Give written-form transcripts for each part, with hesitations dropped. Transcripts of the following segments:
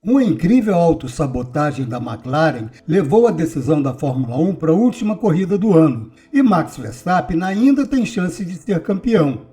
Uma incrível autossabotagem da McLaren levou a decisão da Fórmula 1 para a última corrida do ano, e Max Verstappen ainda tem chance de ser campeão.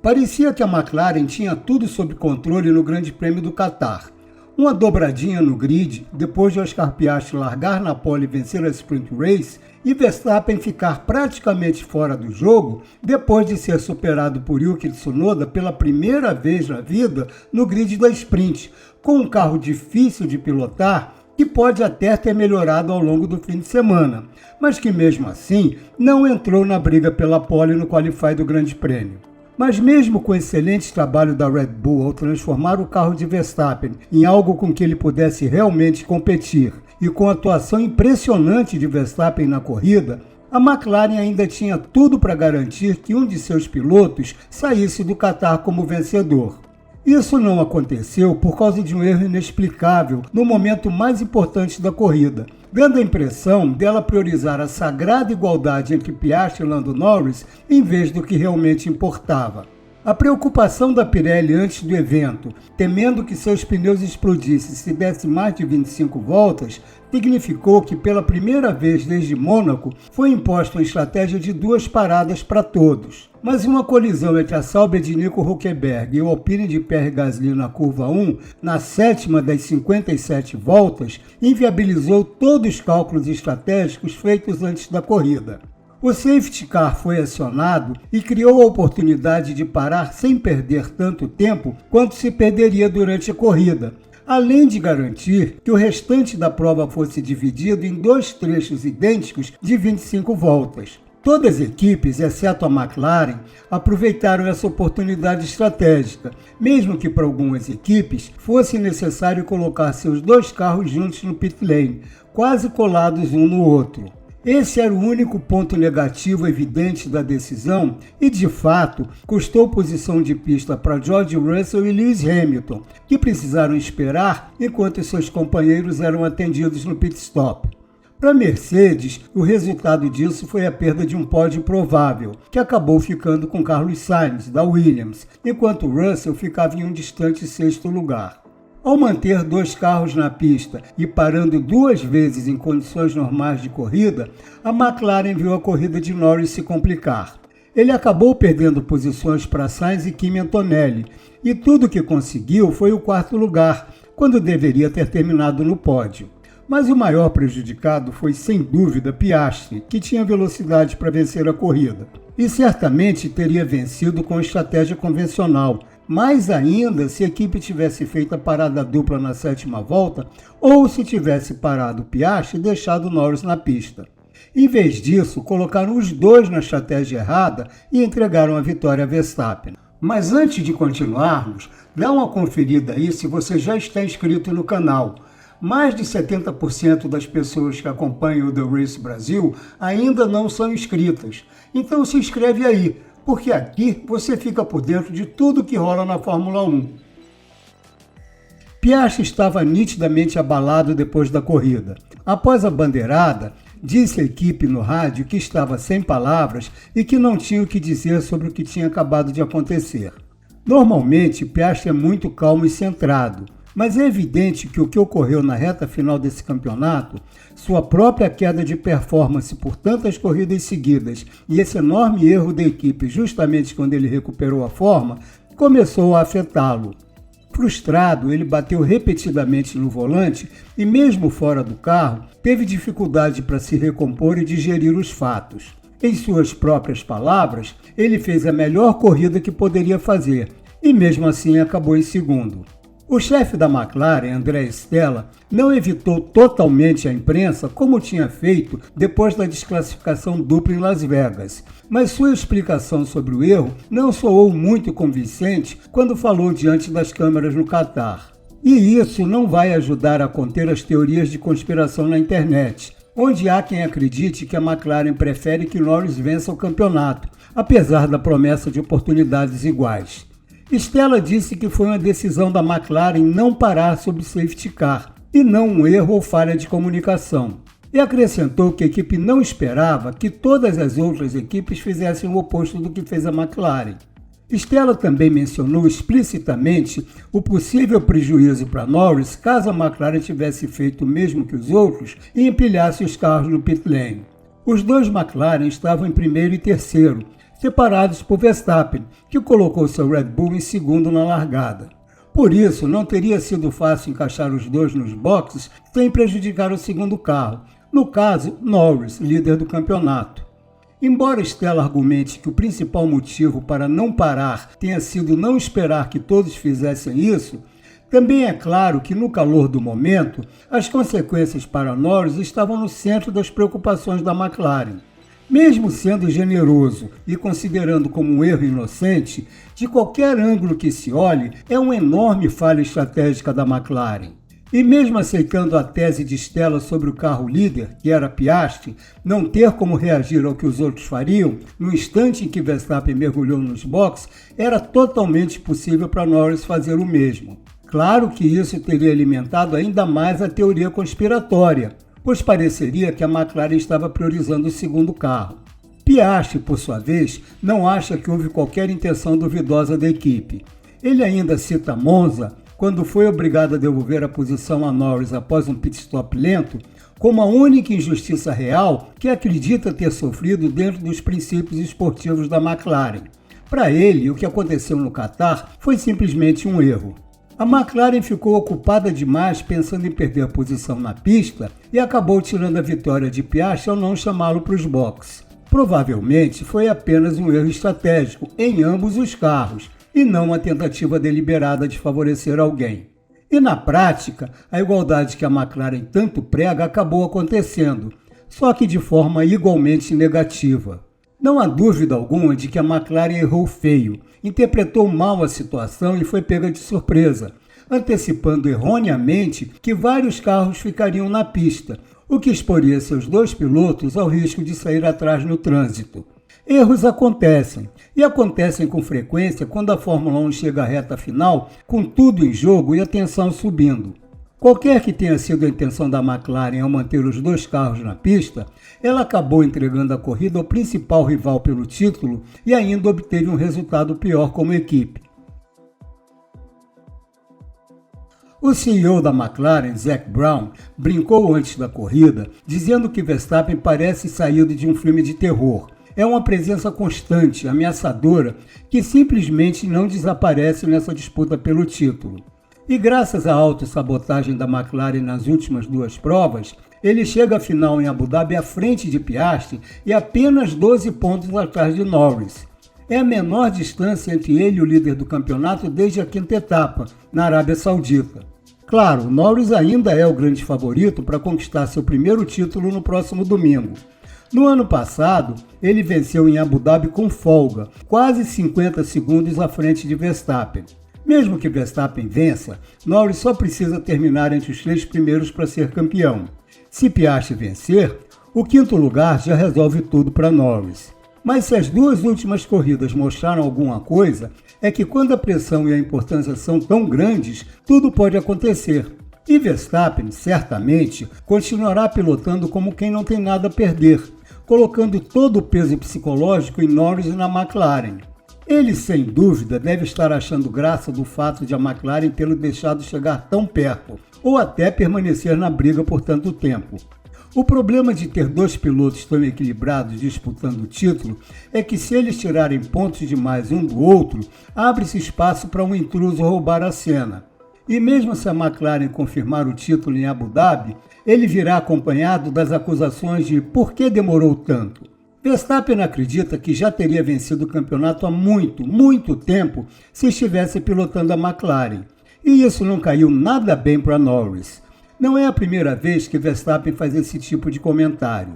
Parecia que a McLaren tinha tudo sob controle no Grande Prêmio do Catar. Uma dobradinha no grid, depois de Oscar Piastri largar na pole e vencer a Sprint Race, e Verstappen ficar praticamente fora do jogo, depois de ser superado por Yuki Tsunoda pela primeira vez na vida no grid da Sprint, com um carro difícil de pilotar, que pode até ter melhorado ao longo do fim de semana, mas que mesmo assim não entrou na briga pela pole no Qualify do Grande Prêmio. Mas mesmo com o excelente trabalho da Red Bull ao transformar o carro de Verstappen em algo com que ele pudesse realmente competir, e com a atuação impressionante de Verstappen na corrida, a McLaren ainda tinha tudo para garantir que um de seus pilotos saísse do Qatar como vencedor. Isso não aconteceu por causa de um erro inexplicável no momento mais importante da corrida, dando a impressão dela priorizar a sagrada igualdade entre Piastri e Lando Norris em vez do que realmente importava. A preocupação da Pirelli antes do evento, temendo que seus pneus explodissem se desse mais de 25 voltas, significou que pela primeira vez desde Mônaco foi imposta uma estratégia de 2 paradas para todos. Mas uma colisão entre a Sauber de Nico Hülkenberg e o Alpine de Pierre Gasly na curva 1, na 7ª das 57 voltas, inviabilizou todos os cálculos estratégicos feitos antes da corrida. O safety car foi acionado e criou a oportunidade de parar sem perder tanto tempo quanto se perderia durante a corrida, além de garantir que o restante da prova fosse dividido em 2 trechos idênticos de 25 voltas. Todas as equipes, exceto a McLaren, aproveitaram essa oportunidade estratégica, mesmo que para algumas equipes fosse necessário colocar seus 2 carros juntos no pit lane, quase colados um no outro. Esse era o único ponto negativo evidente da decisão e, de fato, custou posição de pista para George Russell e Lewis Hamilton, que precisaram esperar enquanto seus companheiros eram atendidos no pit stop. Para a Mercedes, o resultado disso foi a perda de um pódio provável, que acabou ficando com Carlos Sainz, da Williams, enquanto Russell ficava em um distante 6º lugar. Ao manter 2 carros na pista e parando 2 vezes em condições normais de corrida, a McLaren viu a corrida de Norris se complicar. Ele acabou perdendo posições para Sainz e Kimi Antonelli, e tudo que conseguiu foi o 4º lugar, quando deveria ter terminado no pódio. Mas o maior prejudicado foi, sem dúvida, Piastri, que tinha velocidade para vencer a corrida. E certamente teria vencido com estratégia convencional, mais ainda se a equipe tivesse feito a parada dupla na 7ª volta ou se tivesse parado o Piastri e deixado Norris na pista. Em vez disso, colocaram os 2 na estratégia errada e entregaram a vitória a Verstappen. Mas antes de continuarmos, dá uma conferida aí se você já está inscrito no canal. Mais de 70% das pessoas que acompanham o The Race Brasil ainda não são inscritas. Então se inscreve aí, porque aqui você fica por dentro de tudo que rola na Fórmula 1. Piastri estava nitidamente abalado depois da corrida. Após a bandeirada, disse à equipe no rádio que estava sem palavras e que não tinha o que dizer sobre o que tinha acabado de acontecer. Normalmente, Piastri é muito calmo e centrado, mas é evidente que o que ocorreu na reta final desse campeonato, sua própria queda de performance por tantas corridas seguidas e esse enorme erro da equipe justamente quando ele recuperou a forma, começou a afetá-lo. Frustrado, ele bateu repetidamente no volante e, mesmo fora do carro, teve dificuldade para se recompor e digerir os fatos. Em suas próprias palavras, ele fez a melhor corrida que poderia fazer e mesmo assim acabou em segundo. O chefe da McLaren, André Stella, não evitou totalmente a imprensa como tinha feito depois da desclassificação dupla em Las Vegas, mas sua explicação sobre o erro não soou muito convincente quando falou diante das câmeras no Qatar. E isso não vai ajudar a conter as teorias de conspiração na internet, onde há quem acredite que a McLaren prefere que Norris vença o campeonato, apesar da promessa de oportunidades iguais. Stella disse que foi uma decisão da McLaren não parar sob safety car, e não um erro ou falha de comunicação. E acrescentou que a equipe não esperava que todas as outras equipes fizessem o oposto do que fez a McLaren. Stella também mencionou explicitamente o possível prejuízo para Norris caso a McLaren tivesse feito o mesmo que os outros e empilhasse os carros no pit lane. Os dois McLaren estavam em primeiro e terceiro, separados por Verstappen, que colocou seu Red Bull em segundo na largada. Por isso, não teria sido fácil encaixar os dois nos boxes sem prejudicar o segundo carro, no caso, Norris, líder do campeonato. Embora Stella argumente que o principal motivo para não parar tenha sido não esperar que todos fizessem isso, também é claro que no calor do momento, as consequências para Norris estavam no centro das preocupações da McLaren. Mesmo sendo generoso e considerando como um erro inocente, de qualquer ângulo que se olhe, é uma enorme falha estratégica da McLaren. E mesmo aceitando a tese de Stella sobre o carro líder, que era Piastri, não ter como reagir ao que os outros fariam, no instante em que Verstappen mergulhou nos boxes, era totalmente possível para Norris fazer o mesmo. Claro que isso teria alimentado ainda mais a teoria conspiratória, pois pareceria que a McLaren estava priorizando o segundo carro. Piastri, por sua vez, não acha que houve qualquer intenção duvidosa da equipe. Ele ainda cita Monza, quando foi obrigado a devolver a posição a Norris após um pit stop lento, como a única injustiça real que acredita ter sofrido dentro dos princípios esportivos da McLaren. Para ele, o que aconteceu no Qatar foi simplesmente um erro. A McLaren ficou ocupada demais pensando em perder a posição na pista e acabou tirando a vitória de Piastri ao não chamá-lo para os boxes. Provavelmente foi apenas um erro estratégico em ambos os carros e não uma tentativa deliberada de favorecer alguém. E na prática, a igualdade que a McLaren tanto prega acabou acontecendo, só que de forma igualmente negativa. Não há dúvida alguma de que a McLaren errou feio, interpretou mal a situação e foi pega de surpresa, antecipando erroneamente que vários carros ficariam na pista, o que exporia seus dois pilotos ao risco de sair atrás no trânsito. Erros acontecem, e acontecem com frequência quando a Fórmula 1 chega à reta final com tudo em jogo e a tensão subindo. Qualquer que tenha sido a intenção da McLaren ao manter os dois carros na pista, ela acabou entregando a corrida ao principal rival pelo título e ainda obteve um resultado pior como equipe. O CEO da McLaren, Zac Brown, brincou antes da corrida, dizendo que Verstappen parece saído de um filme de terror. É uma presença constante, ameaçadora, que simplesmente não desaparece nessa disputa pelo título. E graças à autossabotagem da McLaren nas últimas duas provas, ele chega à final em Abu Dhabi à frente de Piastri e apenas 12 pontos atrás de Norris. É a menor distância entre ele e o líder do campeonato desde a quinta etapa, na Arábia Saudita. Claro, Norris ainda é o grande favorito para conquistar seu primeiro título no próximo domingo. No ano passado, ele venceu em Abu Dhabi com folga, quase 50 segundos à frente de Verstappen. Mesmo que Verstappen vença, Norris só precisa terminar entre os 3 primeiros para ser campeão. Se Piastri vencer, o quinto lugar já resolve tudo para Norris. Mas se as duas últimas corridas mostraram alguma coisa, é que quando a pressão e a importância são tão grandes, tudo pode acontecer. E Verstappen, certamente, continuará pilotando como quem não tem nada a perder, colocando todo o peso psicológico em Norris e na McLaren. Ele, sem dúvida, deve estar achando graça do fato de a McLaren tê-lo deixado chegar tão perto, ou até permanecer na briga por tanto tempo. O problema de ter dois pilotos tão equilibrados disputando o título é que se eles tirarem pontos demais um do outro, abre-se espaço para um intruso roubar a cena. E mesmo se a McLaren confirmar o título em Abu Dhabi, ele virá acompanhado das acusações de por que demorou tanto. Verstappen acredita que já teria vencido o campeonato há muito tempo se estivesse pilotando a McLaren. E isso não caiu nada bem para Norris. Não é a primeira vez que Verstappen faz esse tipo de comentário.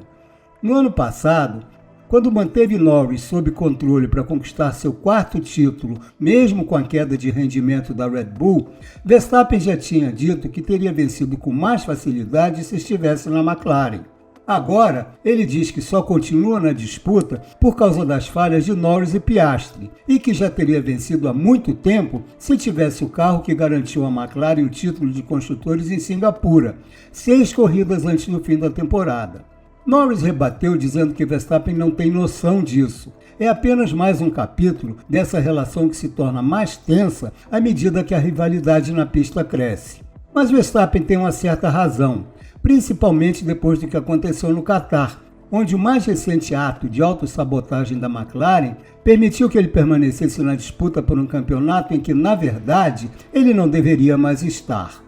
No ano passado, quando manteve Norris sob controle para conquistar seu 4º título, mesmo com a queda de rendimento da Red Bull, Verstappen já tinha dito que teria vencido com mais facilidade se estivesse na McLaren. Agora, ele diz que só continua na disputa por causa das falhas de Norris e Piastri, e que já teria vencido há muito tempo se tivesse o carro que garantiu à McLaren o título de construtores em Singapura, 6 corridas antes do fim da temporada. Norris rebateu dizendo que Verstappen não tem noção disso. É apenas mais um capítulo dessa relação que se torna mais tensa à medida que a rivalidade na pista cresce. Mas Verstappen tem uma certa razão, principalmente depois do que aconteceu no Qatar, onde o mais recente ato de autossabotagem da McLaren permitiu que ele permanecesse na disputa por um campeonato em que, na verdade, ele não deveria mais estar.